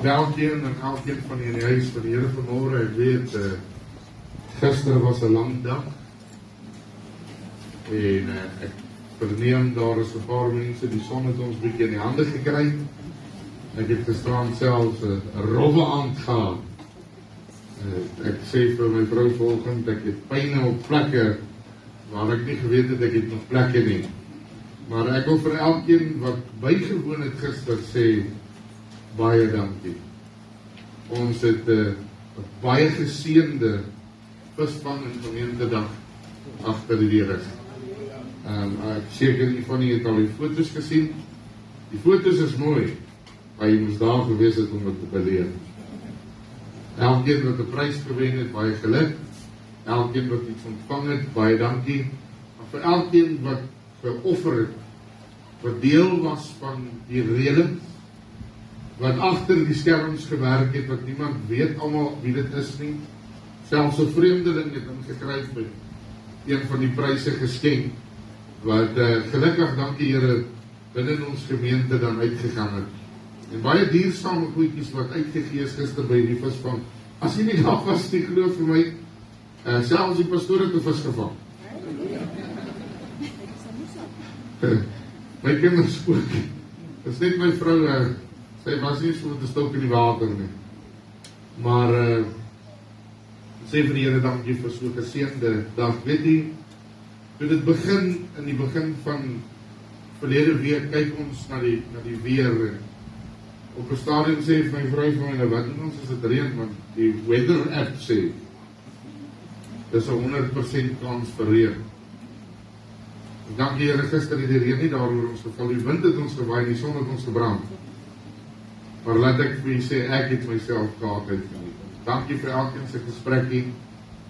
Elkeen en elkeen van die huis van die Here vanmôre, ek weet, gister was 'n lang dag en ek verneem daar is 'n paar mense, die son het ons bietjie in die hande gekry. Ek het gisteraan selfs 'n rowwe aand gehad. Ek sê vir my vrou volgend, ek het pyne op plekke waar ek nie geweet het ek het nog plekke nie. Maar ek wil vir elkeen wat bygewoon het gister sê, baie dankie. Ons het 'n baie geseënde visvang en gemeentedag agter die rug. Ek seker nie van julle het al die foto's gesien. Die foto's is mooi, maar jy moes daar gewees het om dit te beleef. Elkeen wat 'n prys gewen het, baie geluk. Elkeen wat iets ontvang het, baie dankie. Maar vir elkeen wat geoffer het, wat deel was van die reëling, wat agter die skerms gewerk het, wat niemand weet almal wie dit is nie. Selfs 'n vreemdeling het ingegryp met een van die pryse geskenk, wat gelukkig, dankie Here, binne in ons gemeente dan uitgegaan het. En baie diersame goedjies wat uitgegee is gister by die visvang. As jy nie daar was nie, glo vir my, selfs die pastoor het 'n vis gevang. My kinders ook. Dit is net my vrou, sy was nie so te stok in die water nie. Maar sê vir die Here dankie vir so 'n geseënde dag. Weet jy, toe dit begin, in die begin van verlede week, kyk ons na die weer. Op 'n stadium sê my vrou vir my, nou wat doen ons as dit reën, want die weather app sê dis 'n 100% kans vir reën. Dankie Here, gister het die reën nie daaroor ons geval, die wind het ons gewaai, die son het ons gebrand. Maar laat ek vir julle sê, ek het myself gehad uitgeniet. Dankie vir elkeen se gesprekkie,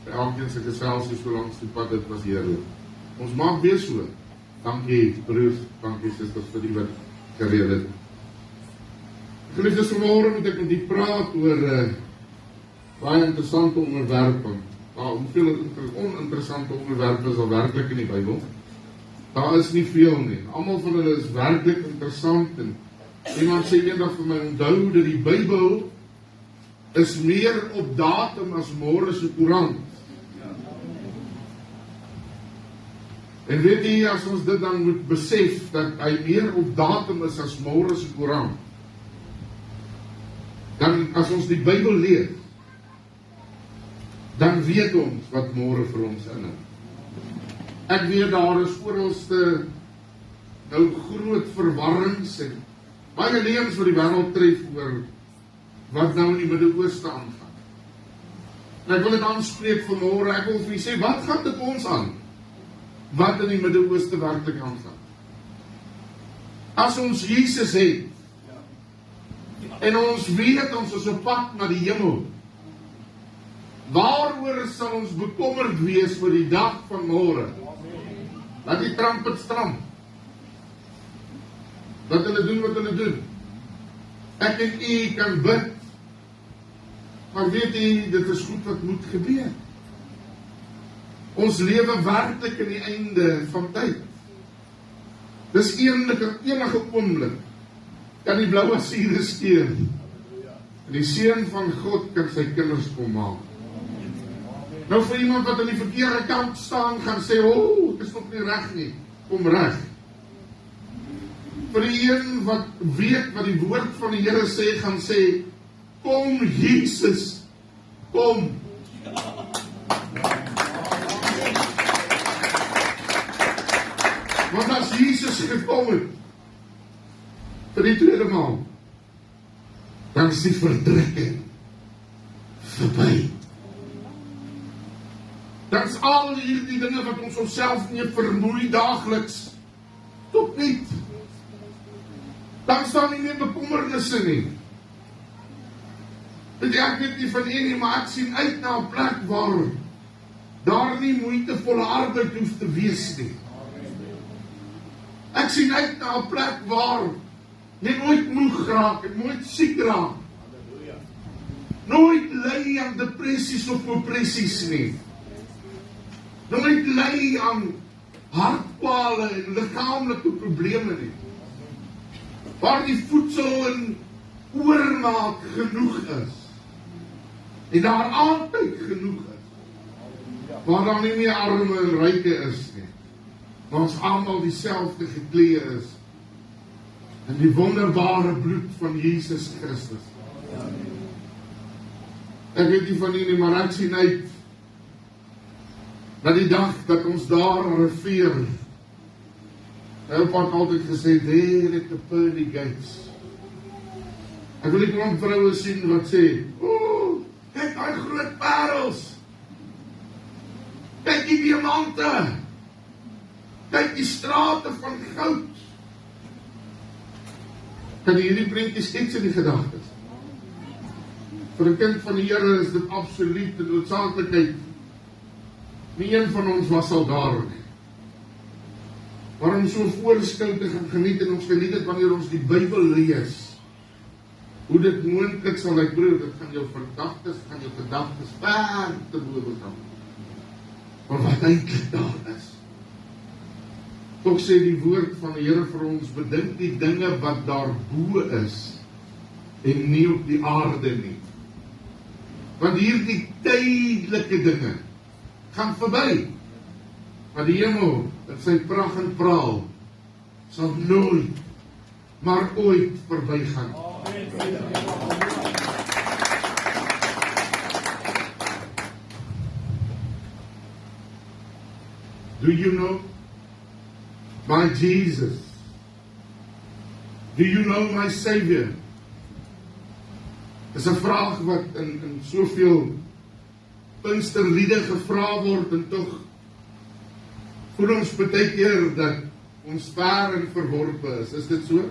vir elkeen se geselsie so langs die pad, dit was heerlik. Ons maak weer so. Dankie broers, dankie susters vir die wat gereël het. Geliefdes, vanmôre moet ek met u praat oor baie interessante onderwerpe. Hoeveel oninteressante onderwerpe is al werklik in die Bybel? Daar is nie veel nie. Almal van hulle is werklik interessant. En iemand sê eendag vir my, onthou dat die Bybel is meer op datum as môre se koerant. En weet jy, as ons dit dan moet besef, dat hy meer op datum is as môre se koerant, dan as ons die Bybel lees, dan weet ons wat môre vir ons inhou. Ek weet daar is oralste nou groot verwarrings en baie leuns wat die wêreld tref oor wat nou in die Midde-Ooste aangaan. En ek wil dit aanspreek vanmôre, ek wil vir julle sê, wat gaan dit ons aan? Wat in die Midde-Ooste werklik aangaan? As ons Jesus het, en ons weet ons is op pad na die hemel, waaroor sal ons bekommerd wees vir die dag van môre? Laat die trampet stram. Wat hulle doen, wat hulle doen. Ek en u kan bid, maar weet jy, dit is goed wat moet gebeur. Ons lewe werklik in die einde van tyd. Dis enige oomblik kan die blou siere steen. En die seun van God kan sy kinders kom maak. Nou vir iemand wat aan die verkeerde kant staan, gaan sê, dit is nog nie reg nie, kom reg. Vir die een wat weet wat die woord van die Here sê, gaan sê, kom Jesus, kom. Want as Jesus gekom het, vir die tweede maal, dan is die verdrukking verby. Dan is al hierdie dinge wat ons onsself nie vermoei daagliks, tot niet. Dan staan nie meer bekommernisse nie. Weet jy, ek weet nie van een nie, maar ek sien uit na 'n plek waar daar nie moeitevolle arbeid hoef te wees nie. Ek sien uit na 'n plek waar jy nooit moeg raak en nooit siek raak. Nooit ly aan depressies of oppressies nie. Nooit ly aan hartkwale en liggaamlike probleme nie. Waar die voedsel en oormaat genoeg is. En daar altyd genoeg is. Waar daar nie meer arme en ryke is nie. Maar ons almal dieselfde geklee is. In die wonderbare bloed van Jesus Christus. Ek weet nie van nie, maar ek sien uit na die dag dat ons daar arriveer. My oupa het altyd gesê, there at the pearly gates. Ek wil die klomp vroue sien wat sê, kyk die groot parels. Kyk die diamante. Kyk die strate van goud. Kan jy hierdie prentjie skets in die gedagtes? Vir 'n kind van die Here is dit absoluut 'n noodsaaklikheid. Nie een van ons was al daar nie. Waarom so voorskou te gaan geniet en ons geniet het wanneer ons die Bybel lees? Hoe dit moontlik sal lyk, broer, dit gaan jou gedagtes ver te bowe gaan. Maar wat eintlik daar is. Tog sê die woord van die Here vir ons, bedink die dinge wat daar bo is en nie op die aarde nie. Want hierdie tydelike dinge gaan verby. Maar die hemel, met sy pragt en praal, sal nooit, maar ooit verbygaan. Do you know my Jesus? Do you know my Savior? Dis 'n vraag wat in soveel Pinksterliede gevra word en tog voel ons baie keer dat ons ver en verworpe is. Is dit so?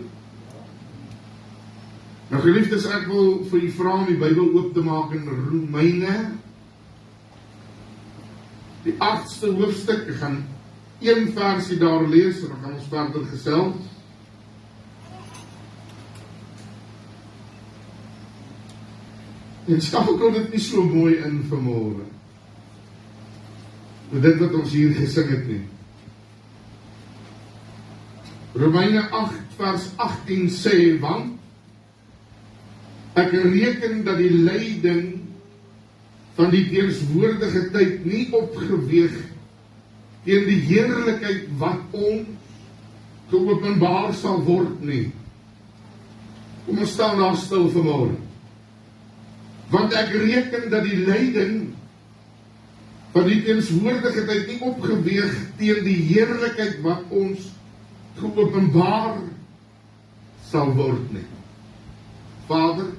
Nou geliefdes, ek wil vir u vra om die Bybel oop te maak in Romeine, die 8ste hoofstuk. Ek gaan een versie daar lees en dan gaan ons verder gesels. En skakel dit nie so mooi in vanmôre. Met dit wat ons hier gesing het nie. Romeine 8 vers 18 sê, want ek reken dat die lyding van die teenswoordige tyd nie opgeweeg teen die heerlikheid wat ons geopenbaar sal word nie. Kom ons staan daar stil vanmôre. Want ek reken dat die lyding van die teenswoordige tyd nie opgeweeg teen die heerlikheid wat ons geopenbaar sal word nie. Vader,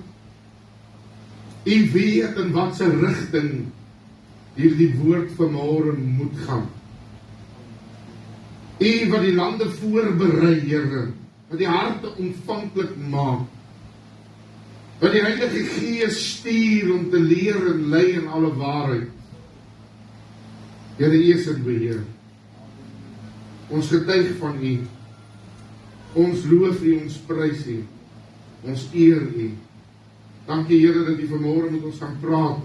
u weet in watse rigting hierdie woord vanmôre moet gaan. U wat die lande voorberei, Here, wat die harte ontvanklik maak, wat die Heilige Gees stuur om te leer en lei in alle waarheid. Here, u is in beheer. Ons getuig van u. Ons loof u, ons prys u. Ons eer u. Dankie, Here, dat u vanmôre met ons gaan praat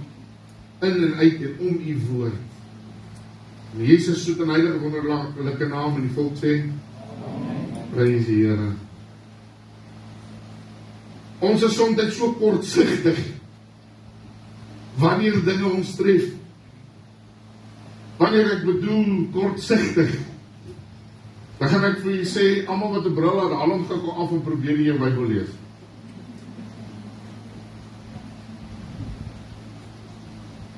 in en uit en om u woord. In Jesus soet en heilige wonderlike naam en die volk sê, prys die Here. Ons is soms so kortsigtig wanneer dinge ons tref. Wanneer ek bedoel kortsigtig, dan gaan ek vir julle sê, almal wat 'n bril het, haal hom gou af en probeer die Bybel lees.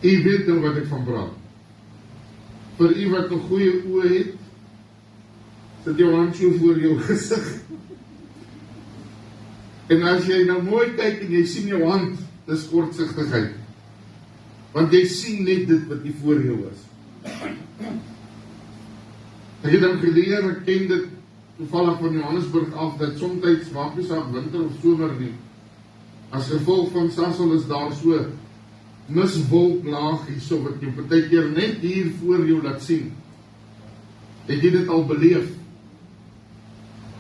U weet nou wat ek van praat. Vir u wat 'n goeie oë het, sit jou hand so voor jou gesig. En as jy nou mooi kyk en jy sien jou hand, dis kortsigtigheid. Want jy sien net dit wat hier voor jou is. Ek het dan geleer, ek ken dit toevallig van Johannesburg af, dat somtyds maak nie saak winter of somer nie. As gevolg van Sasol is daar so miswolklaag hierso wat jy partykeer net hier voor jou laat sien. Het jy dit al beleef?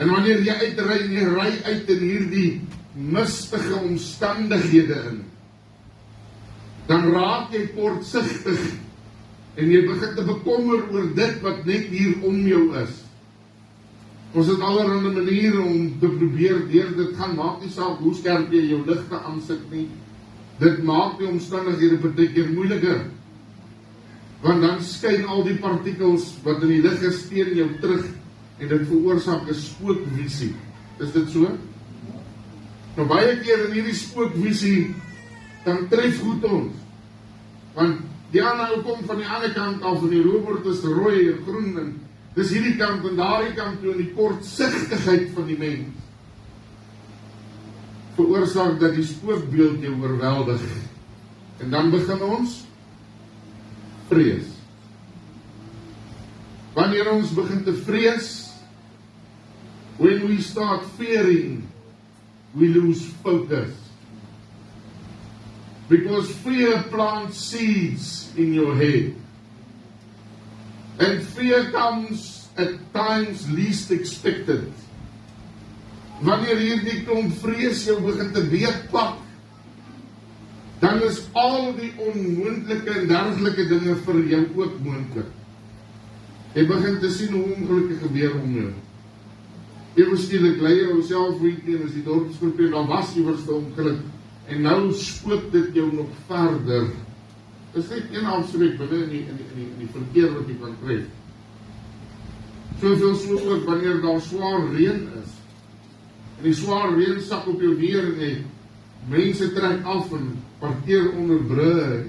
En wanneer jy uitry en jy ry uit in hierdie mistige omstandighede in, dan raak jy kortsigtig en jy begin te bekommer oor dit wat net hier om jou is. Ons het allerhande maniere om te probeer deur dit gaan, maak nie saak hoe skerp jy jou ligte aansit nie. Dit maak die omstandighede partykeer moeiliker. Want dan skyn al die partikels wat in die lig is teen jou terug en dit veroorsaak 'n spookvisie. Is dit so? Nou baie keer in hierdie spookvisie dan tref goed ons. Want die ander kom van die ander kant af en die robot is rooi en groen en dis hierdie kant en daardie kant toe en die kortsigtigheid van die mens veroorsaak dat die spookbeeld jou oorweldig. En dan begin ons vrees. Wanneer ons begin te vrees, when we start fearing, we lose focus. Because fear plants seeds in your head. And fear comes at times least expected. Wanneer hierdie klomp vrees jou begin te beetpak, dan is al die onmoontlike en dergelike dinge vir jou ook moontlik. Jy begin te sien hoe ongelukke gebeur om jou. Ewe skielik lei jy jouself weet nie, as die dorpsgroepie, dan was die eerste ongeluk, en nou spook dit jou nog verder. Dis net een afspreek binne in die verkeer wat jy kan tref. Soveel so ook wanneer daar swaar reën is, en die swaar reën sak op jou neer, en die mense trek af en parkeer onder brûe,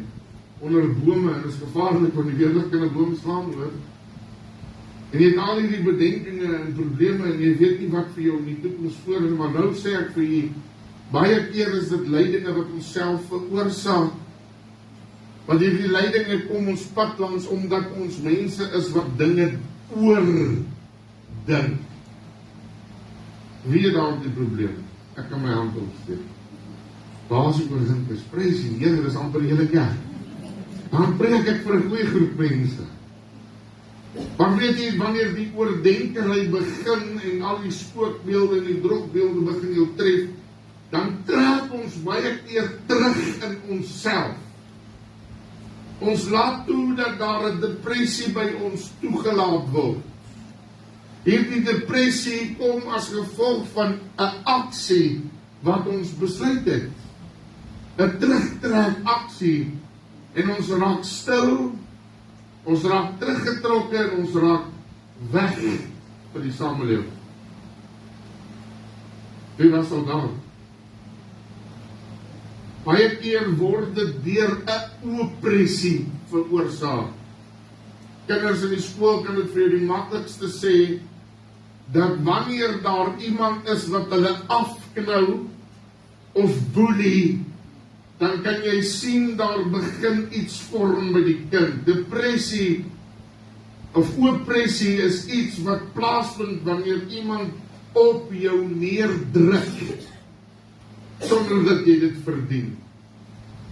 onder bome, en is gevaarlik, want die weerlig kan 'n boom slaan, hoor. En jy het al hierdie bedenkinge en probleme, en jy weet nie wat vir jou in die toekoms voor is, maar nou sê ek vir jy, baie keer is dit lydinge wat ons self veroorsaak, want hierdie lydinge kom ons pad langs, omdat ons mense is wat dinge oordink. Wie het daar die probleem? Ek kan my hand opsteek. Waar as ek oordink is, prys die Here, dis amper die hele kerk. Dan preek ek vir 'n goeie groep mense. Maar weet jy, wanneer die oordenkerry begin en al die spookbeelde en die drokbeelde begin jou tref, dan trek ons baie keer terug in onsself. Ons laat toe dat daar 'n depressie by ons toegelaat word. Hierdie depressie kom as gevolg van 'n aksie wat ons besluit het. 'n Terugtrek aksie, en ons raak stil, ons raak teruggetrokke en ons raak weg van die samelewing. Wie was al daar? Baie keer word dit deur 'n opressie veroorsaak. Kinders in die skool kan dit vir jou die maklikste sê, dat wanneer daar iemand is wat hulle afknou of boelie, dan kan jy sien daar begin iets vorm by die kind. Depressie of opressie is iets wat plaasvind wanneer iemand op jou neerdruk sonder dat jy dit verdien.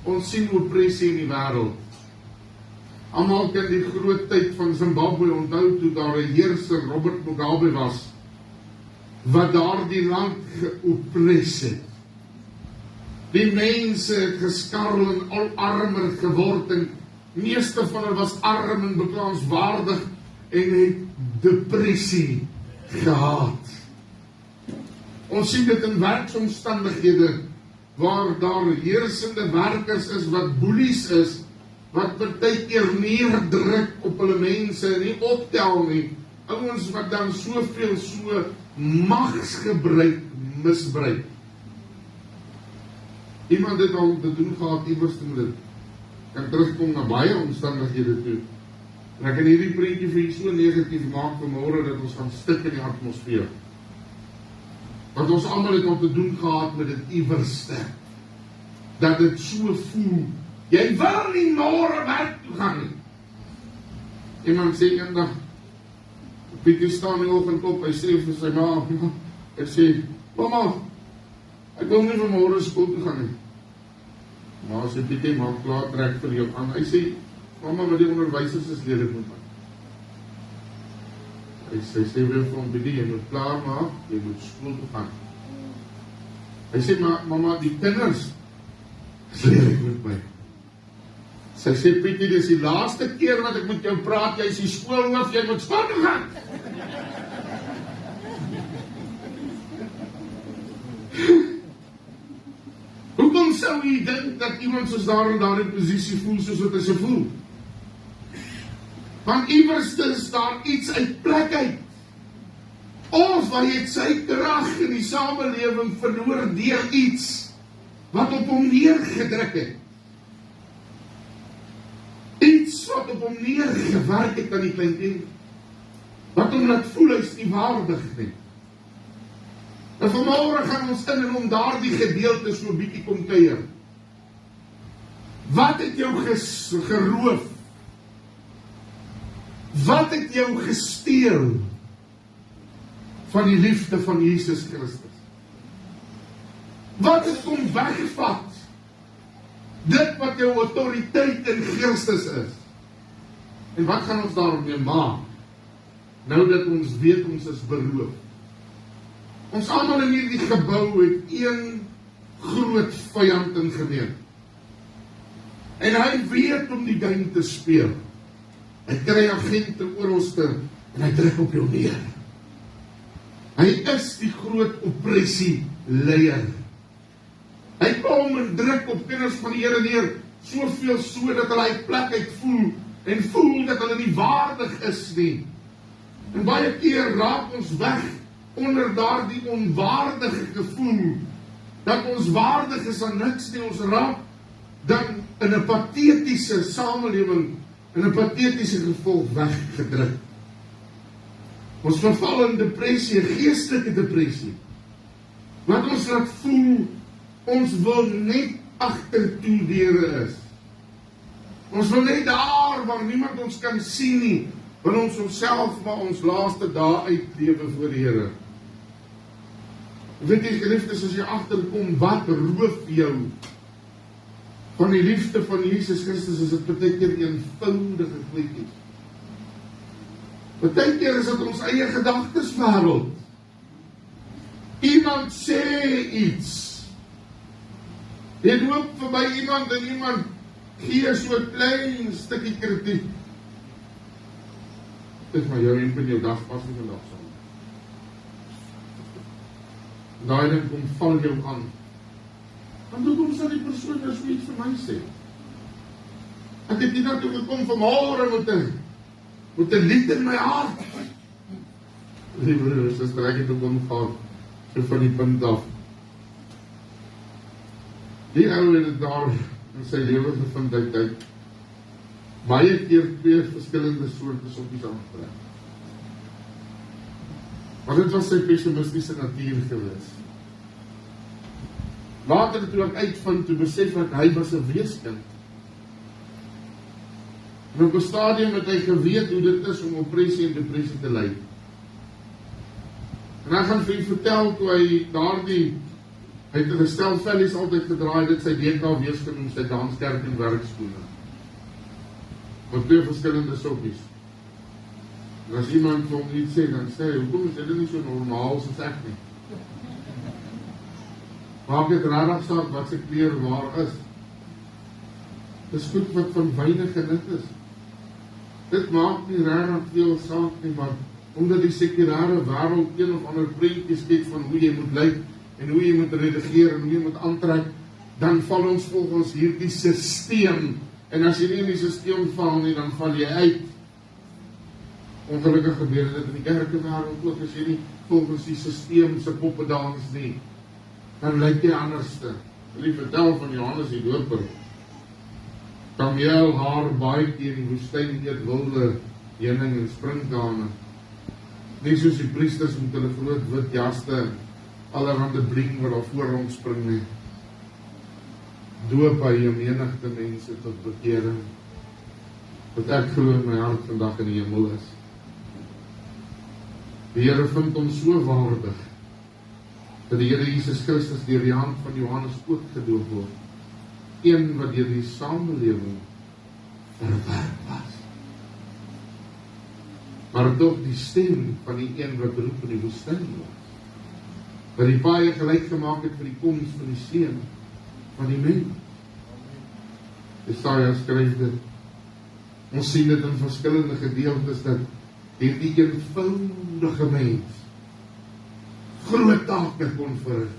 Ons sien opressie in die wêreld. Almal kan die groot tyd van Zimbabwe onthou toe daar 'n heerser, Robert Mugabe was, wat daardie land geopres het. Die mense het geskarrel en al armer geword, en meeste van hulle was arm en beklaanswaardig en het depressie gehad. Ons sien dit in werksomstandighede waar daar heersende werkers is wat boelies is, wat partykeer neerdruk op hulle mense en nie optel nie. Ouens wat dan soveel so magsgebruik misbruik. Iemand het al te doen gehad iewers met dit. Kan terugkom na baie omstandighede toe. En ek kan hierdie prentjie vir jy so negatief maak vanmôre dat ons gaan stik in die atmosfeer. Want ons almal het al te doen gehad met dit iewerste. Dat dit so voel. Jy wil nie môre werk toe gaan nie. Iemand sê eendag, Pieter staan in die oggend op, hy sê vir sy ma, hy sê, mama, ek wil nie vanmôre skool toe gaan nie. Maar sê Pieter, maak klaar, trek vir jou aan. Hy sê, mama, wat die onderwysers is lelik moet aan. Hy sê weer vir hom, Pieter, jy moet klaar maak, jy moet skool toe gaan. Hy sê, mama, die kinders is lelik met my. Sy sê, Pieter, dis die laaste keer wat ek met jou praat, jy is die skoolhoof, jy moet skool toe gaan. sou jy dink dat iemand soos daar in daardie posisie voel soos wat hy se voel? Want iewers is daar iets uit plek uit. Of hy het sy krag in die samelewing verloor deur iets wat op hom neergedruk het. Iets wat op hom neergewerk het aan die klein kind. Wat hom laat voel hy is nie waardig nie. En vanmôre gaan ons in en om daardie gedeelte so 'n bietjie kom kuier. Wat het jou geroof? Wat het jou gesteel van die liefde van Jesus Christus? Wat het kom weggevat? Dit wat jou autoriteit in Christus is. En wat gaan ons daarmee maak? Nou dat ons weet ons is beroof. Ons almal in hierdie gebou het een groot vyand in gemeen. En hy weet om die game te speel. Hy kry agente oralste en hy druk op jou neer. Hy is die groot oppressie leier. Hy kom en druk op kinders van die Here neer, soveel so dat hulle uit plek uit voel en voel dat hulle nie waardig is nie. En baie keer raak ons weg onder daardie onwaardige gevoel, dat ons waardig is aan niks nie. Ons raak dan in 'n patetiese samelewing, in 'n patetiese gevolg weggedruk. Ons verval in depressie, geestelike depressie. Want ons laat voel, ons wil net agtertoe deure is. Ons wil net daar waar niemand ons kan sien nie, wil ons onsself maar ons laaste dae uitlewe voor die Here. Weet jy, geliefdes, as jy agterkom, wat roof jou van die liefde van Jesus Christus, is dit baie keer eenvoudige goedjies. Baie keer is dit ons eie gedagteswêreld. Iemand sê iets. Jy loop verby iemand en iemand gee so 'n klein stukkie kritiek. Dit maar jou en jou dag pas nie vandag saam. Daai ding kom val jou aan. Want hoe kom sal die persoon nou so iets vir my sê? Ek het nie daartoe gekom vanmôre met 'n lied in my hart. Liewe broers, suster, ek het ook omgaan so van die punt af. Die ou het daar in sy lewe gevind hy baie keer twee verskillende soorte soppies aangetrek. Maar dit was sy pessimistiese natuur gewees. Later toe ek uitvind, toe besef ek hy was 'n weeskind. En op 'n stadium het hy geweet hoe dit is om oppressie en depressie te ly. En ek gaan vir u vertel toe hy hy het 'n gestel vellies altyd gedraai, dit sy DK weeskind, sy danskerk en werkskoene. Met twee verskillende soppies. En as iemand vir hom iets sê, dan sê hy, hoekom is dit nie so normaal soos ek nie? Maak dit regtig saak wat sy kleur waar is. Dis goed wat van weinig genut is. Dit maak nie regtig veel saak nie, maar omdat die sekulêre wêreld een of ander prentjie skep van hoe jy moet lyk en hoe jy moet redigeer en hoe jy moet aantrek, dan val ons volgens hierdie sisteem. En as jy nie in die sisteem val nie, dan val jy uit. Ongelukkig gebeur dit in die kerkewêreld ook, as jy nie volgens die sisteem se poppe dans nie, dan lyk jy anderste. Wil jy vertel van Johannes die Doper? Kameel haar baie keer in die woestyn eet wilde heuning en springkane. Nie soos die priesters met hulle groot wit jaste, allerhande bling wat daar voor hom spring nie. Doop hy menigte mense tot bekering, wat ek glo in my hart vandag in die hemel is. Die Here vind hom so waardig, dat die Here Jesus Christus deur die hand van Johannes ook gedoop word. Een wat deur die samelewing verwerp was. Maar tog die stem van die een wat roep in die woestyn was. Wat die paaie gelyk gemaak het vir die koms van die seun van die mens. Jesaja skryf dit. Ons sien dit in verskillende gedeeltes dat hierdie eenvoudige mens groot take kon verrig.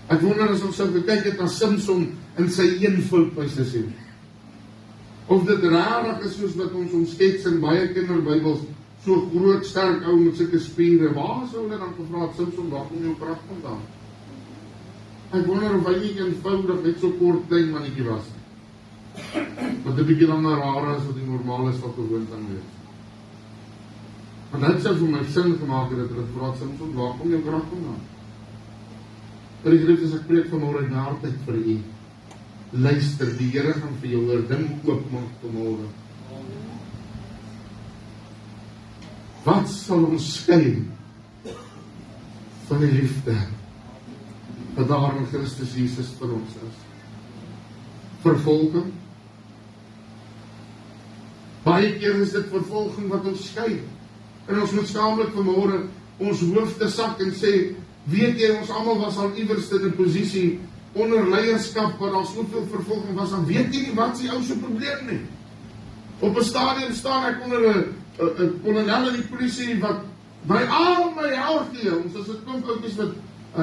Ek wonder as ons sou gekyk het na Samson in sy eenvoud, my sussie. Of dit rarig is soos wat ons skets in baie kinderbybels, so groot, sterk ou met sulke spiere, waar sou hulle dan gevra het, Samson, waar kom jou krag vandaan? Ek wonder of hy nie eenvoudig net so kort klein mannetjie was. Wat 'n bietjie langer hare as wat die normaal is wat gewoond aan wees. Want dit sou vir my sin gemaak het dat hulle vra het, Samson, waar kom jou krag vandaan? Die geliefdes, ek preek vanmôre uit my hart uit vir u. Luister, die Here gaan vir jou 'n ding oopmaak vanmôre. Wat sal ons skei van die liefde wat daar in Christus Jesus vir ons is? Vervolging? Baie keer is dit vervolging wat ons skei. En ons moet saamlik vanmôre ons hoofde sak en sê, weet jy, ons almal was al iewers in 'n posisie onder leierskap waar daar soveel vervolging was, dan weet jy nie wat se ou se probleem nie. Op 'n stadium staan ek onder 'n kolonel in die polisie wat my hel gee. Ons is 'n klomp ouetjies wat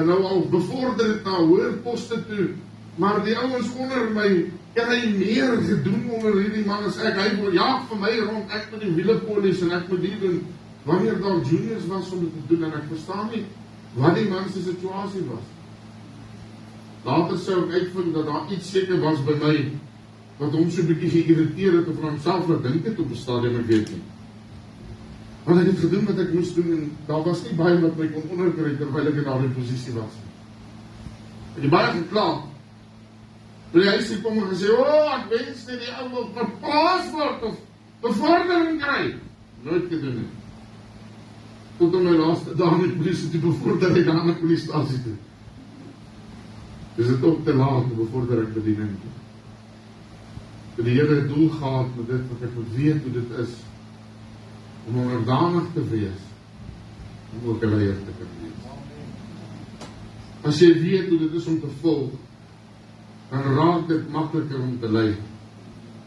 nou al bevorder het na hoër poste toe, maar die ouens onder my kry meer gedoen onder hierdie man as ek. Hy wil jaag vir my rond, ek met die wielepolies en ek moet dit doen. Wanneer daar juniors was om dit te doen, en ek verstaan nie wat die man se situasie was. Later sou ek uitvind dat daar iets seker was by my wat hom so 'n bietjie geïrriteer het of van homself laat dink het op 'n stadium, ek weet nie. Want ek het gedoen wat ek moes doen en daar was nie baie wat my kon onderkry terwyl ek in daardie posisie was. Ek het baie gekla. Toe hy sê kom en gesê, ek wens net die ou wil verplaas word of bevordering kry. Nooit gedoen het. Tot op my laaste dag in die polisie toe bevorder ek aan 'n polisiestasie toe. Is dit ook te laat om bevorder ek bediening toe. Die Here het doel gehad met dit wat ek moet weet hoe dit is om onderdanig te wees, om ook 'n leier te kan wees. As jy weet hoe dit is om te volg, dan raak dit makliker om te lei.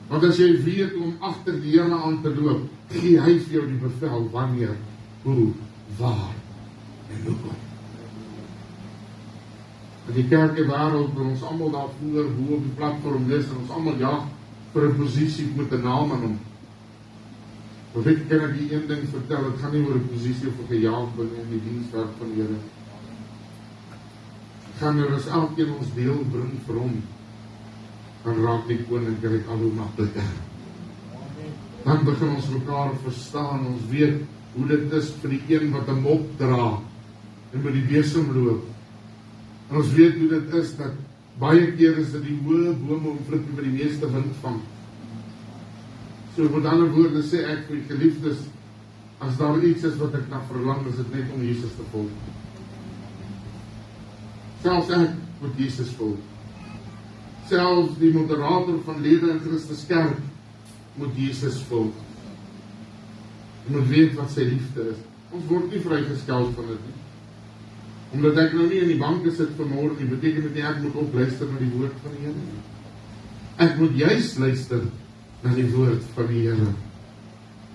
Want as jy weet om agter die Here aan te loop, gee hy vir jou die bevel wanneer, hoe, waar en hoekom. In die kerkewêreld waar ons almal daar voor bo op die platform is en ons almal jag vir 'n posisie met 'n naam aan hom. Of ek kan ek een ding vertel, dit gaan nie oor 'n posisie of 'n gejaag binne in die dienswerk van die Here. Gaan as elkeen ons deel bring vir hom, dan raak die koninkryk al hoe makliker. Dan begin ons mekaar verstaan, ons weet hoe dit is vir die een wat 'n mop dra en met die besem loop. En ons weet hoe dit is dat baie keer is dit die hoë bome omvlieg met die meeste wind vang. So met ander woorde sê ek vir die geliefdes, as daar iets is wat ek na verlang, is dit net om Jesus te volg. Selfs ek moet Jesus volg. Selfs die moderator van lede in Christus Kerk moet Jesus volg. Jy moet weet wat sy liefde is. Ons word nie vrygestel van dit nie. Omdat ek nou nie in die banke sit vanmôre nie, beteken dit nie ek moet ook luister na die woord van die Here nie. Ek moet juist luister na die woord van die Here.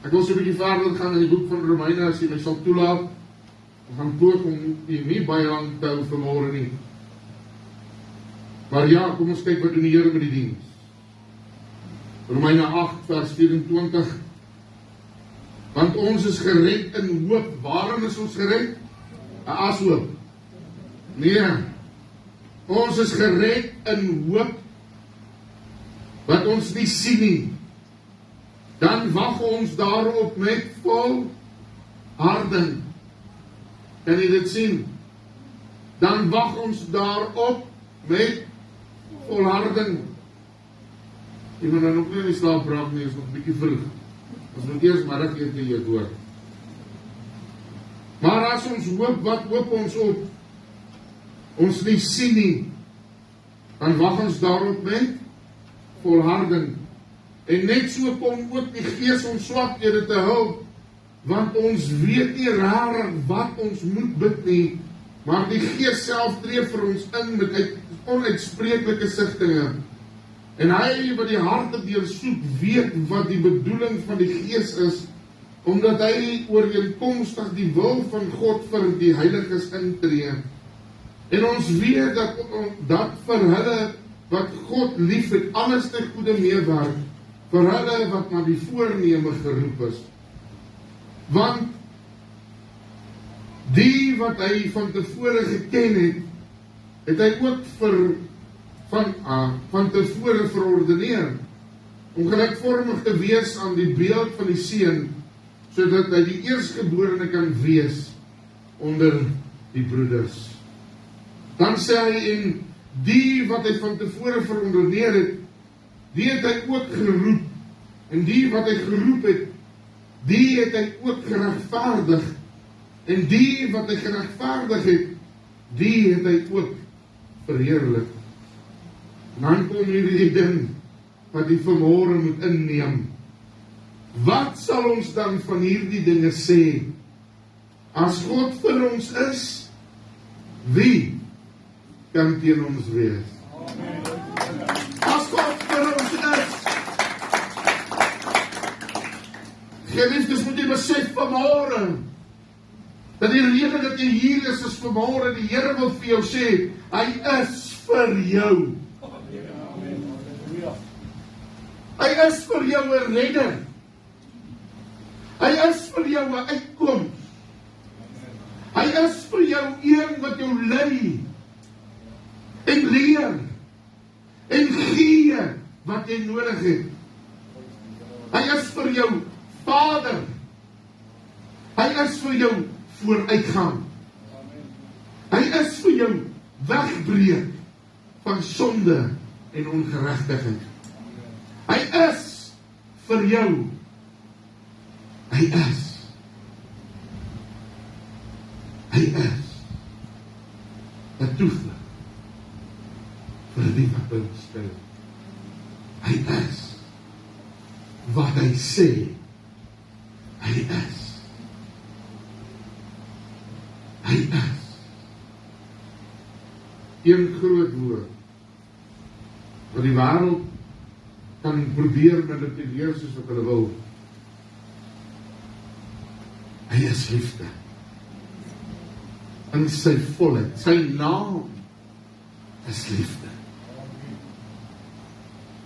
Ek wil so 'n bietjie verder gaan in die boek van Romeine, as jy my sal toelaat. Ons gaan poog om die nie baie lang te hou vanmôre nie. Maar ja, kom ons kyk wat doen die Here met die diens. Romeine 8 vers 24. Want ons is gered in hoop. Waarom is ons gered? 'n ashoop. Nee. Ons is gered in hoop wat ons nie sien nie. Dan wag ons daarop met volharding. Kan jy dit sien? Dan wag ons daarop met volharding. Jy moet dan ook nie in die slaap raak nie, is nog 'n bietjie vroeg. Ons moet eers middag eet en jy hoor. Maar as ons hoop, wat hoop ons op? Ons nie sien nie, dan wag ons daarop met volharding. En net so kom ook die Gees ons swakhede te hulp, want ons weet nie rarig wat ons moet bid nie, maar die Gees self tree vir ons in met onuitspreeklike sigtinge. En hy wat die harte deursoek weet wat die bedoeling van die Gees is, omdat hy ooreenkomstig die wil van God vir die heiliges intree. En ons weet dat vir hulle wat God lief het, alles te goeie meewerk, vir hulle wat na die voorneme geroep is. Want die wat hy van tevore geken het, het hy ook van tevore verordeneer, om gelykvormig te wees aan die beeld van die seun, sodat hy die eerstgeborene kan wees onder die broeders. Dan sê hy, en die wat hy van tevore verordeneer het, die het hy ook geroep, en die wat hy geroep het, die het hy ook geregverdig, en die wat hy geregverdig het, die het hy ook verheerlik. En dan kom hierdie ding, wat hy vanmôre moet inneem. Wat sal ons dan van hierdie dinge sê? As God vir ons is, wie kan teen ons wees? As God vir ons is, geliefdes, moet jy besef vanmôre, dat die rede dat jy hier is vanmôre, die Here wil vir jou sê, hy is vir jou. Hy is vir jou 'n redder. Hy is vir jou 'n uitkoms. Hy is vir jou een wat jou lei en leer en gee wat jy nodig het. Hy is vir jou Vader. Hy is vir jou vooruitgang. Hy is vir jou wegbreek van sonde en ongeregtigheid. Hy is vir jou. Hy is. Hy is 'n toevlug vir die wat by ons stil. Hy is wat hy sê. Hy is. Hy is. Een groot woord wat die wêreld kan probeer manipuleer soos wat hulle wil. Hy is liefde. In sy volheid, sy naam is liefde.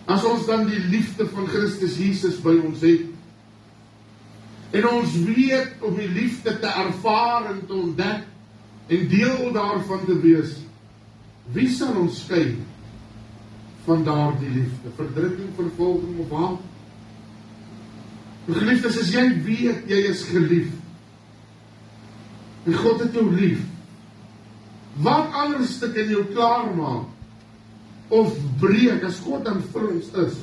As ons dan die liefde van Christus Jesus by ons het, en ons weet om die liefde te ervaar en te ontdek, en deel daarvan te wees, wie sal ons skei van daardie liefde? Verdrukking, vervolging of haat? Geliefdes, as jy weet, jy is geliefd, en God het jou lief, wat anders te kan jou klaarmaak, of breek, as God dan vir ons is,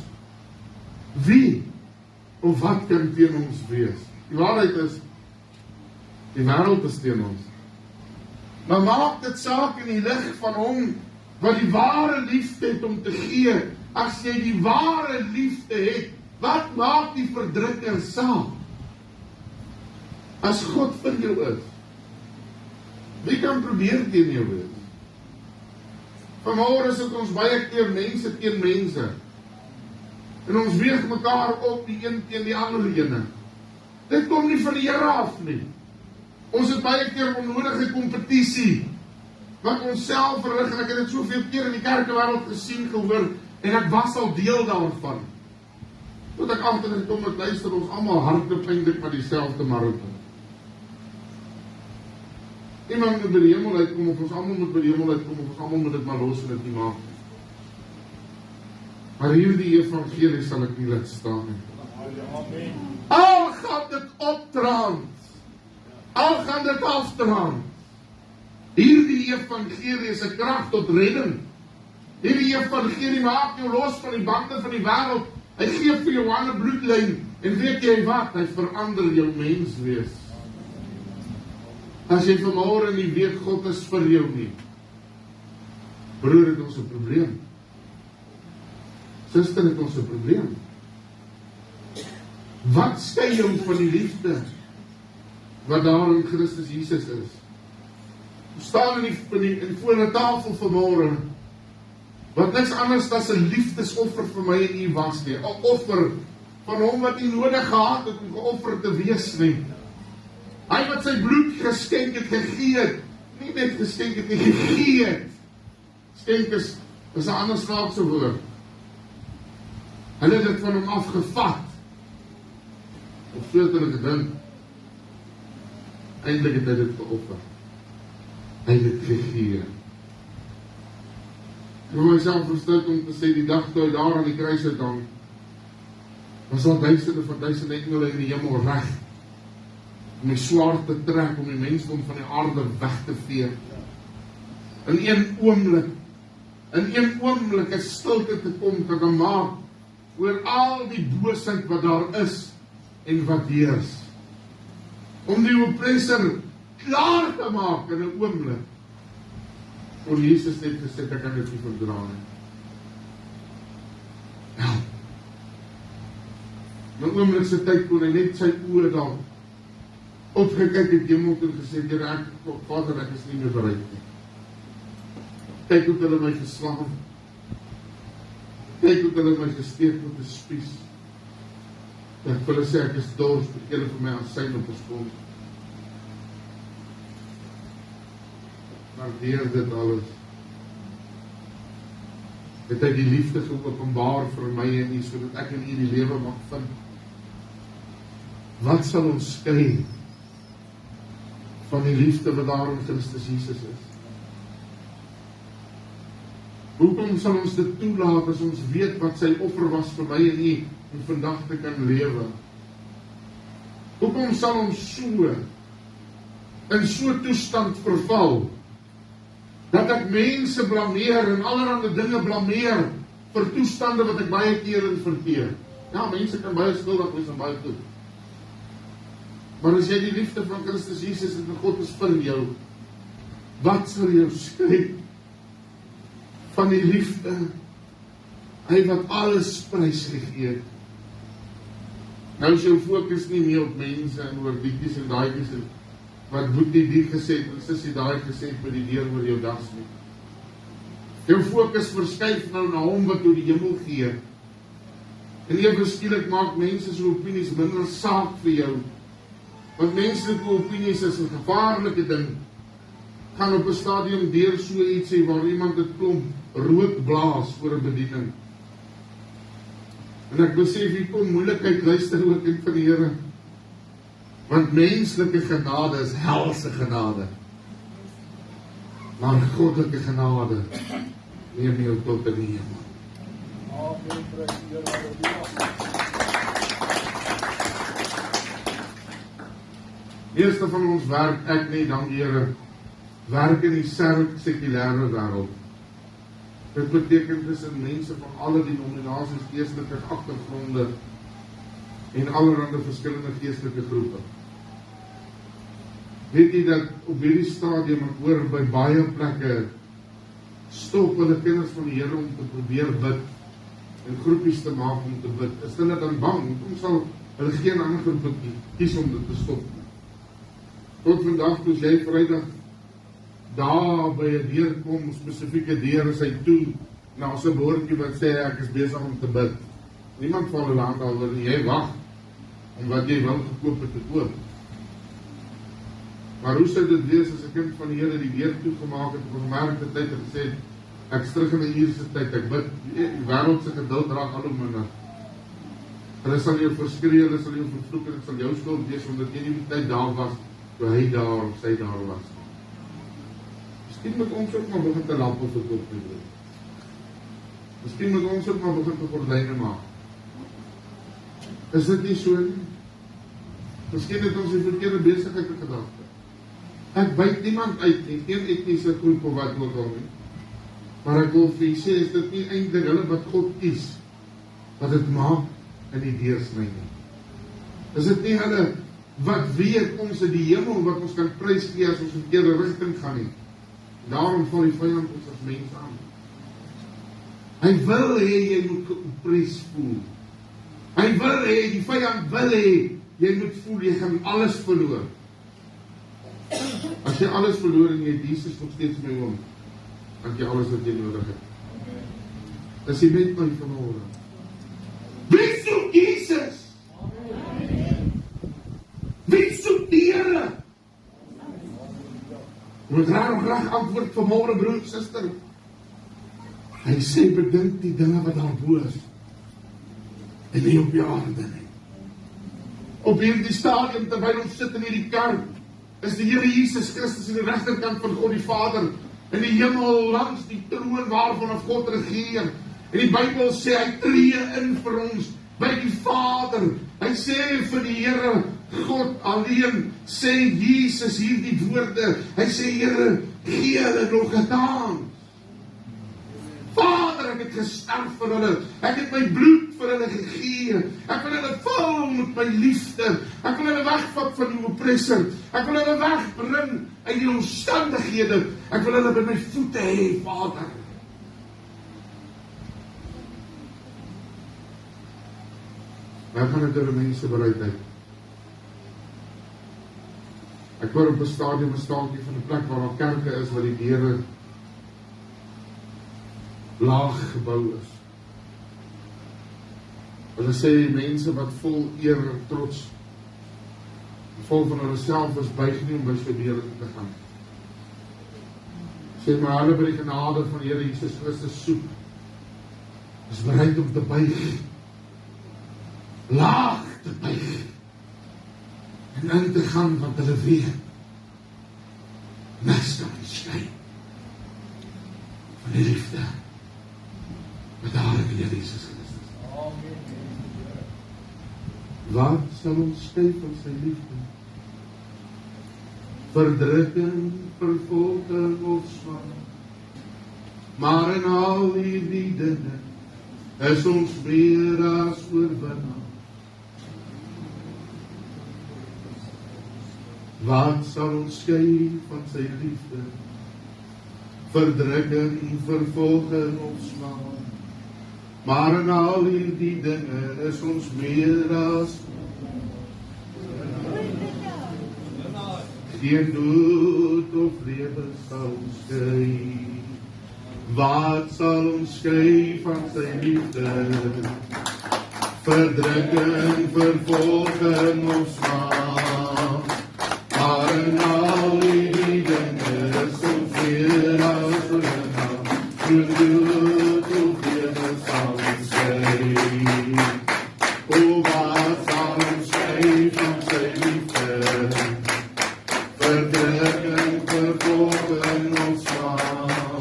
wie, of wat kan teen ons wees? Die waarheid is, die wêreld is teen ons. Maar maak dit saak in die lig van hom, wat die ware liefde het om te gee. As jy die ware liefde het, wat maak die verdrukking saak? As God vir jou is, wie kan probeer teen jou wees? Vanmôre sit ons baie keer mense teen mense, en ons weeg mekaar op die een teen die ander ene. Dit kom nie van die Here af nie. Ons het baie keer onnodige kompetisie, wat ons self verrig, en ek het dit soveel keer in die kerkewêreld gesien, gehoor, en ek was al deel daarvan. Tot ek agtergekom het, luister, ons almal hardloop eintlik met dieselfde marathon. Iemand moet by die hemel uitkom, of ons almal moet by die hemel uitkom, of ons almal moet dit maar los en dit nie maak. Maar hierdie evangelie sal ek nie laat staan nie. Al gaan dit opdraand, al gaan dit afdraand, hierdie evangelie is 'n krag tot redding. Hierdie evangelie maak jou los van die bande van die wêreld. Hy gee vir jou 'n bloedlyn, en weet jy wat, hy verander jou menswees. As jy vanmôre nie weet God is vir jou nie, broer, het ons 'n probleem. Suster, het ons 'n probleem. Wat skei jou van die liefde wat daar in Christus Jesus is? We staan in voor 'n tafel vanmôre, wat niks anders as 'n liefdesoffer vir my en u was nie. 'n Offer van hom wat u nodig gehad het om geoffer te wees nie. Hy wat sy bloed geskenk het, gegee het, nie net geskenk het, nie gegee het. Skenk is 'n ander snaakse woord. Hulle het dit van hom afgevat. Of so het hulle gedink. Eintlik het hy dit geoffer. Hy het dit gegee. Ek wil myself verstout om te sê, die dag toe hy daar aan die kruis uithang, was al duisende van duisende engele in die hemel reg, om die swaard te trek, om die mensdom van die aarde weg te vee. In een oomblik 'n stilte te kom, te kan maak, oor al die boosheid wat daar is, en wat heers. Om die oppressor klaar te maak in 'n oomblik. Voor Jesus net gesê, ek kan dit nie verdra nie. Ja. In 'n oomblik se tyd kon hy net sy oë daar opgekyk het hemel toe en gesê, Here, Vader, ek is nie meer bereid nie. Kyk hoe hulle my geslaan. Kyk hoe hulle my gesteek met 'n spies. Ek wil hulle sê, ek is dors, verkeerde vir my asyn op 'n skool. Maar deur dit alles, het hy die liefde geopenbaar vir my en u, sodat ek in u die lewe mag vind. Wat sal ons skei van die liefde wat daar in Christus Jesus is? Hoekom sal ons dit toelaat as ons weet wat sy offer was vir my en u, om vandag te kan lewe? Hoekom sal ons so in so toestand verval, dat ek mense blameer en allerhande dinge blameer vir toestande wat ek baie keer in verkeer? Ja, mense kan baie skuldig wees en baie goed. Maar as jy die liefde van Christus Jesus en God is vir jou, wat sal jou skei van die liefde? Hy wat alles prys gegee het. Nou is jou fokus nie meer op mense en oor dietjies en daaikies en wat Boetie die gesê het, en Sissie daai gesê het met die deur oor jou das nie. Jou fokus verskuif nou na hom wat oor die hemel gee. En ewe skielik maak mense se opinies minder saak vir jou. Want menslike opinies is 'n gevaarlike ding. Gaan op 'n stadium deur so iets sê waar iemand 'n klomp rook blaas voor 'n bediening. En ek besef hier kom moeilikheid, luister ook in van die Here. Want menslike genade is helse genade. Maar goddelike genade neem jou tot in die hemel. Amen. Meeste van ons werk, ek nie, dank Here, werk in die sekulêre wêreld. Dit beteken tussen mense van alle denominasies, geestelike agtergronde en allerhande verskillende geestelike groepe. Weet jy dat op hierdie stadium, ek hoor by baie plekke, stop hulle kinders van die Here om te probeer bid en groepies te maak om te bid. Is hulle dan bang? Hoekom sal hulle geen ander groep kies om dit te stop? Tot vandag, toe jy Vrydag daar by 'n deur kom, spesifieke deur is hy toe, na so 'n bordjie wat sê ek is besig om te bid. Niemand val hulle aan daaroor nie, jy wag om wat jy wil gekoop het te koop. Maar hoe sou dit wees as 'n kind van die Here die deur toegemaak het op 'n gemerkte tyd en gesê het, ek is terug in 'n uurse tyd, ek bid, die wêreld se geduld raak al hoe minder. Hulle sal jou verskree, hulle sal jou vervloek en dit sal jou skuld wees omdat jy nie die tyd daar was toe hy daar of sy daar was. Miskien moet ons ook maar begin te lampe verkoop doen. Miskien moet ons ook maar begin te gordyne maak. Is dit nie so nie? Miskien het ons die verkeerde besigheid in gedagte. Ek byt niemand uit nie, geen etniese groep of wat ook al nie. Maar ek wil vir jy sê, is dit nie eintlik hulle wat God kies, wat dit maak in die deursny nie. Is dit nie hulle wat weet ons in die hemel wat ons kan prys gee as ons in die verkeerde rigting gaan nie? Daarom val die vyand ons as mens aan. Hy wil hê jy moet geoppress voel. Hy wil hê, die vyand wil hê, jy moet voel jy gaan alles verloor. As jy alles verloor en jy Jesus nog steeds my oom, dan jy alles wat jy nodig het. Dis jy met my vanmôre. Wie soek Jesus? Wie soek die Here? Jy moet graag antwoord vanmôre, broer, suster. Hy sê, bedink die dinge wat daarbo is, en nie op die aarde nie. Op hierdie stadium, terwyl ons sit in hierdie kerk, is die Here Jesus Christus aan die regterkant van God die Vader, in die hemel langs die troon waarvan of God regeer. En die Bybel sê, hy tree in vir ons, by die Vader. Hy sê vir die Here, God alleen, sê Jesus hierdie woorde. Hy sê, Here, gee hulle nog 'n kans. Vader, ek het gesterf vir hulle. Ek het my bloed vir hulle gegee. Ek wil hulle vul met my liefde. Ek wil hulle wegvat van die oppressor. Ek wil hulle wegbring uit die omstandighede. Ek wil hulle by my voete hê, Vader. Waar gaan dit oor mense bereidheid? Ek hoor op 'n stadium 'n staaltjie van 'n plek waar daar kerke is waar die deure laag gebou is. Hulle sê mense wat vol eer en trots, vol van hulle self is, buig nie om by sy deure te gaan. Sê maar hulle by die genade van die Here Jesus Christus soek, is bereid om te buig, laag te buig, en in te gaan wat hulle weet, nes dan die skyn van die liefde met daar in die Here Jesus Christus. Wat sal ons skei van sy liefde? Verdrukking, vervolging of swaar. Maar in al die dinge is ons meer as oorwinnaar. Wat sal ons skei van sy liefde? Verdrukking, vervolging of swaar. Maar in al die dinge is ons meer as geen dood of lewe sal ons skei. Wat sal ons skei van sy liefde? Verdrukking, vervolging of swaar. Maar in al die dinge is ons meer as oorwinnaar. Geen dood of lewe sal ons skei. O, wat sal ons skei van sy liefde? Verdrukking, vervolging of swaar.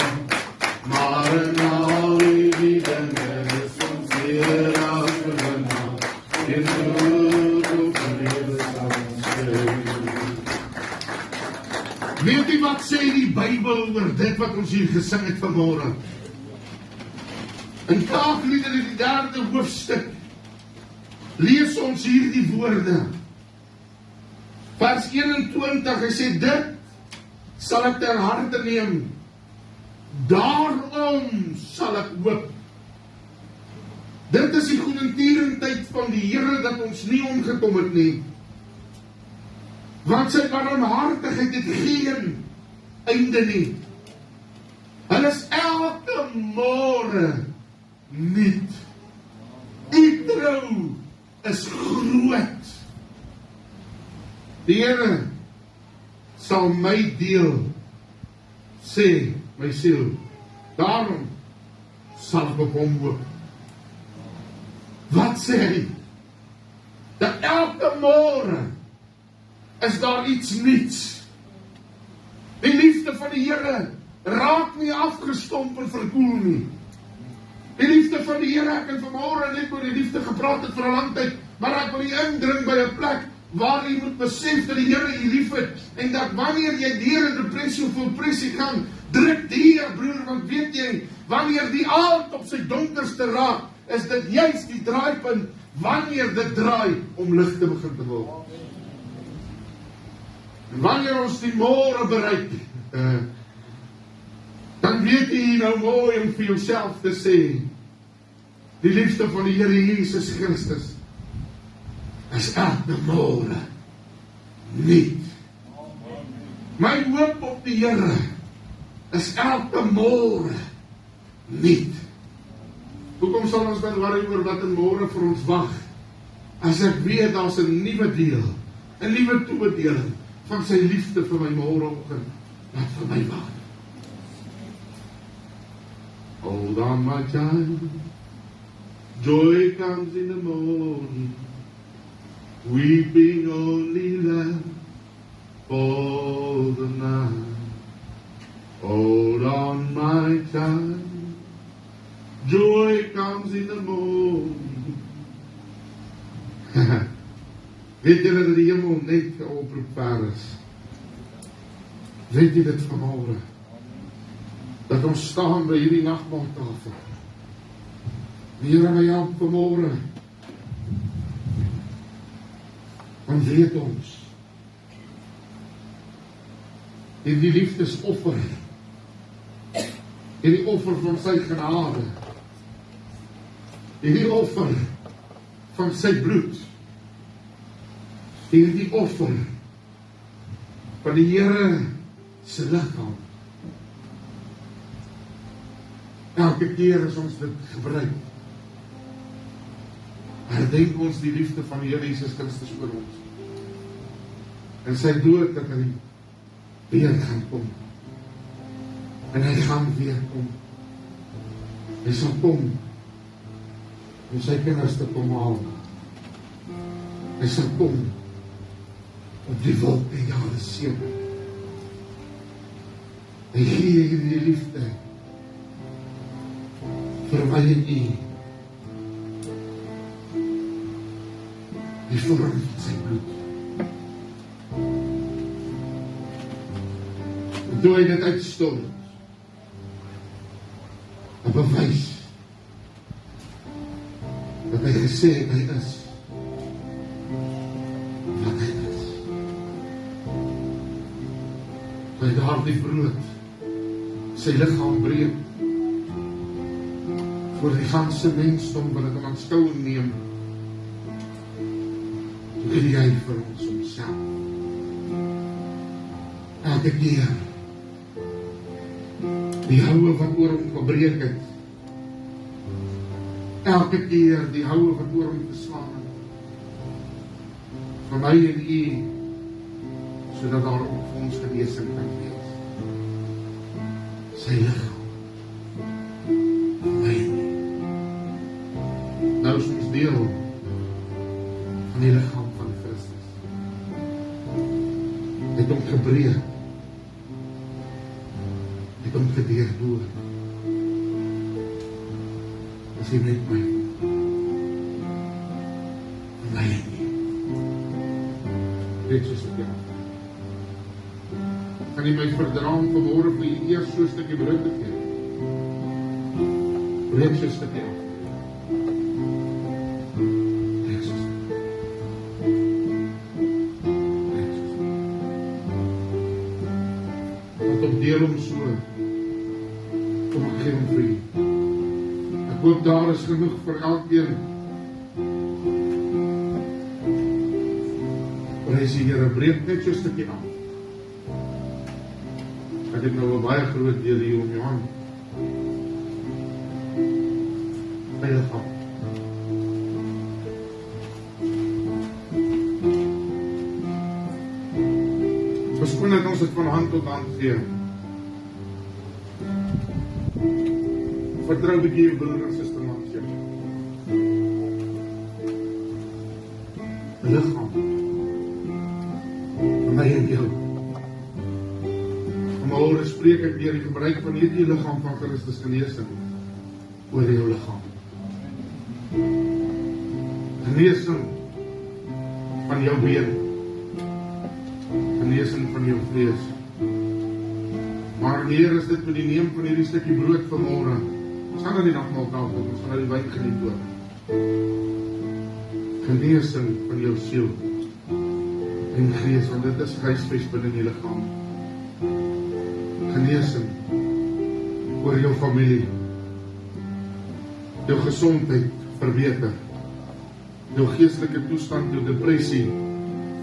Maar in al die dinge is ons meer as oorwinnaar. Geen dood of lewe sal ons skei. Weet u wat sê die Bybel oor dit wat ons hier gesing het vanmôre? In Klaagliedere in die 3de hoofstuk lees ons hier die woorde. Vers 21, hy sê, dit sal ek ter harte neem, daarom sal ek hoop. Dit is die goedertierendheid van die Here dat ons nie omgekom het nie. Want sy barmhartigheid het geen einde nie. Hulle is elke môre nuut. Die trou is groot. Die Here sal my deel, sê my siel. Daarom sal ek op hom hoop. Wat sê hy? Dat elke môre is daar iets nuuts. Die liefde van die Here raak nie afgestomp en verkoel nie. Die liefde van die Here, ek het vanmôre net oor die liefde gepraat het vir 'n lang tyd, maar ek wil jy indring by 'n plek waar jy moet besef dat die Here jy liefhet en dat wanneer jy deur 'n depressie of oppressie gaan, druk deur, broer, want weet jy, wanneer die aand op sy donkerste raak, is dit juist die draaipunt wanneer dit draai om lig te begin te word. En wanneer ons die môre bereik, dan weet jy nou mooi om vir jouself te sê, die liefde van die Here Jesus Christus is elke môre nuut. My hoop op die Here is elke môre nuut. Hoekom sal ons dan worry oor wat in môre vir ons wag, as ek weet daar's 'n nuwe deel, 'n nuwe toebedeling van sy liefde vir my môreoggend. wat vir my wag. Hold on my child, joy comes in the morning, weeping only left for the night. Hold on my child, joy comes in the morning. Weet julle dat die hemel net 'n oproep ver is? Weet jy dit vanmôre? Dat ons staan by hierdie nagmaaltafel. Die Here my help vanmôre. Dan weet ons hierdie liefdesoffer, hierdie offer van sy genade, hierdie offer van sy bloed, hierdie offer van die Here se liggaam. Elke keer as ons dit gebruik, herdenk ons die liefde van die Here Jesus Christus oor ons. En sy dood dat hy weer gaan kom. En hy gaan weer kom. Hy sal kom om sy kinders te kom haal. Hy sal kom op die wolk en jare 7. Hy gee hierdie liefde vir my en u. Die vorm van sy bloed. En toe hy dit uitstort, 'n bewys dat hy gesê het hy is wat hy is. Toe hy daardie brood sy liggaam breek voor die ganse mensdom wil dit in aanskouing neem, gee hy vir ons homself. Elke keer die houe wat oor hom gebreek het, elke keer die houe wat oor hom geslaan het, vir my en u, sodat daar ook vir ons genesing kan wees. Sy liggaam, vir my en u. Nou is ons deel van die liggaam van Christus. Het hom gebreek, het hom gedeurboor. As hy met my, vir my en u. Dit is die afval. Kan jy my verdraam vanmôre vir jy eers so'n stukkie brood te gee? Breek so'n stukkie af. Breek so'n stukkie. Breek so'n stukkie. Wat op deel om so, kom ek gee om vir jy. Ek hoop daar is genoeg vir elkeen. Prijs die Here, breek net so'n stukkie af. Ek het nou 'n baie groot deel hier om jou hand. Veilig af. Verskoon dat ons dit van hand tot hand gee. Vertrou 'n bietjie jou broer en suster langs jou. 'n Liggaam van my en jou. Môre spreek ek deur die gebruik van hierdie liggaam van Christus genesing oor jou liggaam. Genesing van jou been. Genesing van jou vlees. Maar Heer, is dit met die neem van hierdie stukkie brood vanmôre. Ons gaan na die nagmaaltafel, ons gaan na die wyn geniet ook. Genesing van jou siel en gees, want dit is huisves binne die liggaam. Genesing oor jou familie, jou gesondheid verbeter, jou geestelike toestand, jou depressie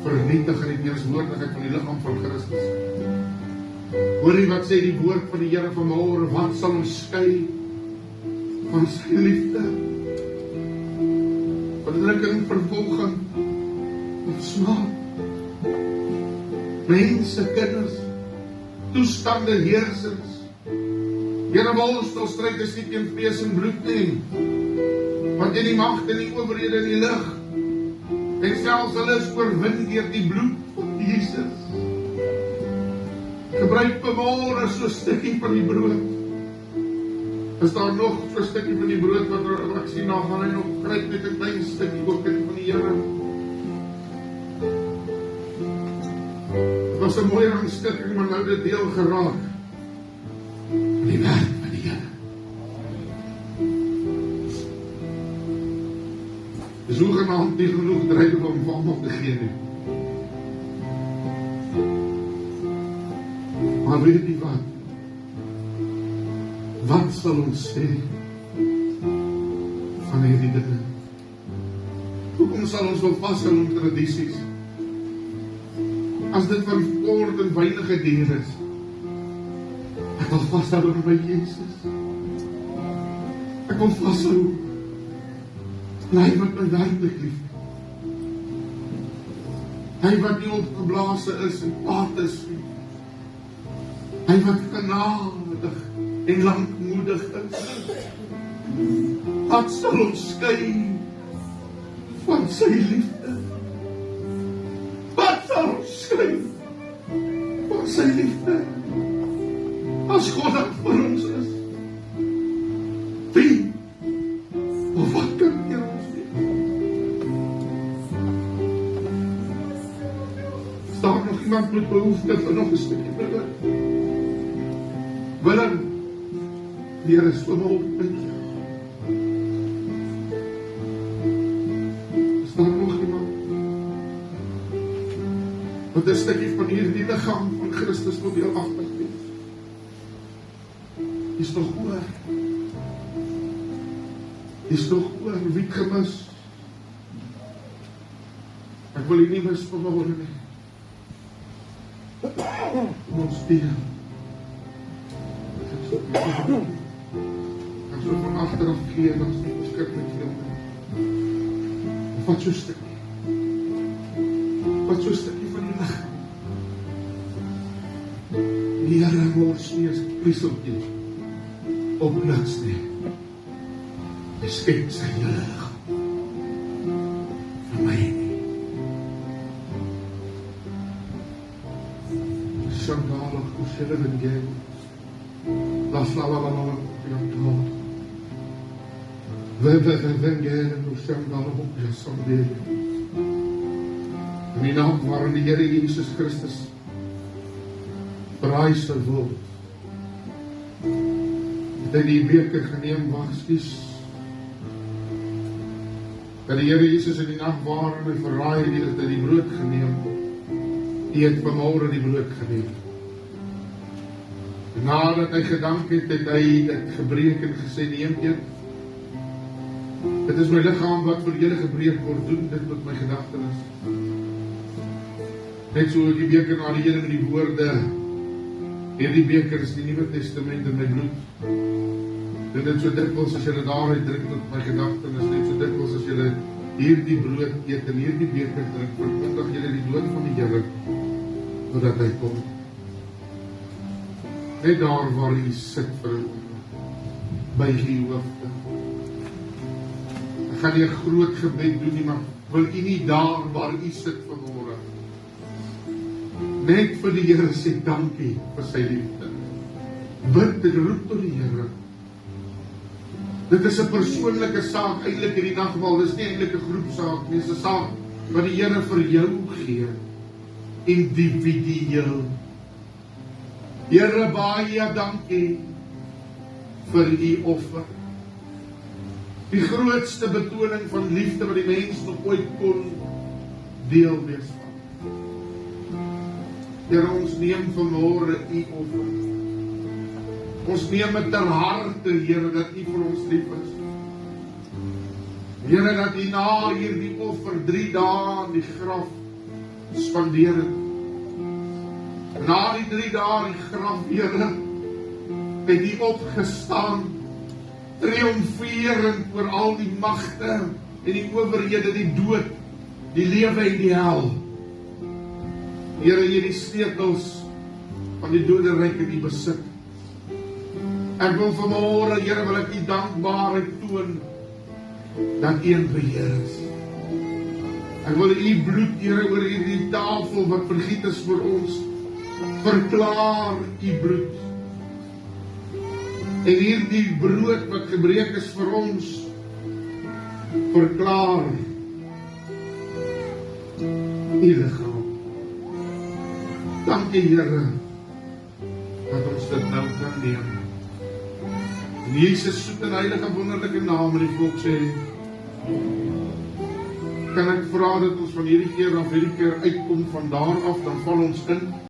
vernietig in die teenswoordigheid van die liggaam van Christus. Hoor jy wat sê die woord van die Here vanmôre? Wat sal ons skei van sy liefde? Verdrukking, vervolging of smaak? Mense, kinders, toestande, heersers. Here worstelstryd is nie teen vlees en bloed nie, want teen die magte en die owerhede in die lig. En selfs hulle is oorwin deur die bloed van Jesus. Gebruik vanmôre so 'n stukkie van die brood. Is daar nog so 'n stukkie van die brood wat ek sien, nou gaan hy nog gryp net 'n klein stukkie ook in van die Here. Dit was 'n mooi rangstukking, maar nou dit deel geraak. Die werk van die Here. Dis hoegenaamd nie genoeg dryf om van hom te gee nie. Maar weet jy wat? Wat sal ons sê van hierdie dinge? Hoekom sal ons wel vashou aan tradisies? As dit van kort en weinige dier is. Ek wil vashou aan by Jesus. Ek wil vashou aan hy wat my werklik lief. Hy wat nie opgeblaas is en kwaad is nie. Hy wat genadig en lankmoedig is. Wat sal ons skei van sy liefde? Wat sal ons skei van sy liefde? As God dat vir ons is, wie of wat kan hier ons doen? Is daar nog iemand met behoefte vir nog 'n stukkie brood? Willem, die Here is vir my op met jou. Is daar nog iemand wat 'n stukkie van hierdie liggaam van Christus wil deelagtig wees? Is nog oor? Is nog oor? Wie het gemis? Ek wil nie mis vanmôre nie. Ons deel. As we van achteraf gee, dan is nie beskiklik veel meer. Wat so 'n stukkie? Wat so 'n stukkie van die lichaam? Die Here mors nie as prieseltjie op niks nie. Hy skep sy hele lichaam vir my nie. Shandalig, hoe sê hulle in jy? La slalalala, Vengeren, hoe shandalig op jy sandeel. In die naam waarin die Here Jesus Christus prijs sal word, het hy die beker geneem, waarskies, dat die Here Jesus in die naam waarin hy verraai het hy die brood geneem, die het vanmôre die brood geneem. Nadat hy gedank het, het hy dit gebreek en gesê, neem eet. Dit is my liggaam wat vir julle gebreek word, doen dit met my gedagtenis. Net so die beker na die Here met die woorde, hierdie beker is die Nuwe Testament in my bloed. Doen dit so dikwels as julle daaruit drink met my gedagtenis, net so dikwels as julle hierdie brood eet en hierdie beker drink, verkondig julle die dood van die Here, totdat hy kom. Net daar waar jy sit vir by die hoofde. Ek gaan nie 'n groot gebed doen nie, maar wil jy nie daar waar jy sit vanmôre net vir die Here sê dankie vir sy liefde. Bid en roep tot die Here. Dit is 'n persoonlike saak eintlik hierdie nagmaal, dis nie eintlik 'n groepsaak nie, dis 'n saak wat die Here vir jou gee, individueel. Here, baie dankie vir u offer. Die grootste betoning van liefde wat die mens nog ooit kon deel wees van. Here, ons neem vanmôre u offer. Ons neem dit ter harte, Here, dat u vir ons lief is. Here, dat u na hierdie offer 3 dae in die graf spandeer het. Na die 3 dae in die graf, Here, het u opgestaan, triomferend oor al die magte en die owerhede, die dood, die lewe en die hel. Here, jy die sleutels van die doderyk in U besit. Ek wil vanmôre, Here, wil ek U dankbaarheid toon dat U in beheer is. Ek wil U bloed, Here, oor hierdie tafel wat vergiet is vir ons, verklaar U bloed. En hierdie brood wat gebreek is vir ons, verklaar U liggaam. Dankie, Here, dat ons dit nou kan neem. In Jesus soet en heilige wonderlike naam, en die volk sê, kan ek vra dat ons van hierdie keer af, hierdie keer uitkom van daar af, dan val ons in